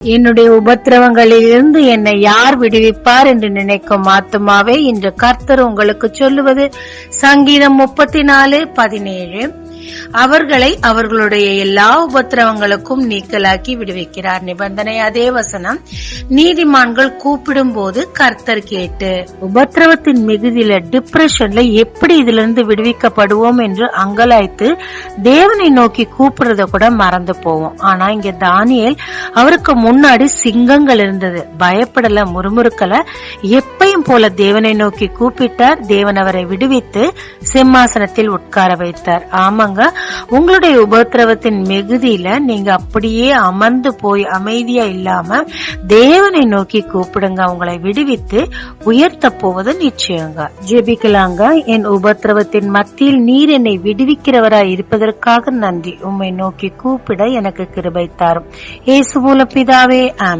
என்னுடைய உபத்திரவங்களிலிருந்து என்னை யார் விடுவிப்பார் என்று நினைக்கும் ஆத்துமாவே, இன்று கர்த்தர் உங்களுக்கு சொல்லுவது சங்கீதம் 34:17. அவர்களை அவர்களுடைய எல்லா உபத்திரவங்களுக்கும் நீக்கலாக்கி விடுவிக்கிறார். நிபந்தனை அதே வசனம். நீதிமான்கள் கூப்பிடும் போது கர்த்தர் கேட்டு. உபத்திரவத்தின் மிகுதியில, டிப்ரெஷன்ல எப்படி இதுல இருந்து விடுவிக்கப்படுவோம் என்று அங்கலாய்த்து தேவனை நோக்கி கூப்பிடுறத கூட மறந்து போவோம். ஆனா இங்க தானியேல், அவருக்கு முன்னாடி சிங்கங்கள் இருந்தது, பயப்படல, முறுமுறுக்கல, எப்பையும் போல தேவனை நோக்கி கூப்பிட்டார். தேவன் அவரை விடுவித்து சிம்மாசனத்தில் உட்கார வைத்தார். ஆமாங்க, உங்களுடைய உபத்திரவத்தின் மிகுதியில நீங்க அப்படியே அமர்ந்து போய் அமைதியா இல்லாம தேவனை நோக்கி கூப்பிடுங்க. உங்களை விடுவித்து உயர்த்த போவது நிச்சயங்க. ஜெபிக்கலாங்க. என் உபத்திரவத்தின் மத்தியில் நீர் என்னை விடுவிக்கிறவராய் இருப்பதற்காக நன்றி. உம்மை நோக்கி கூப்பிட எனக்கு கிருபை தாரும். இயேசு மூலம் பிதாவே, ஆமென்.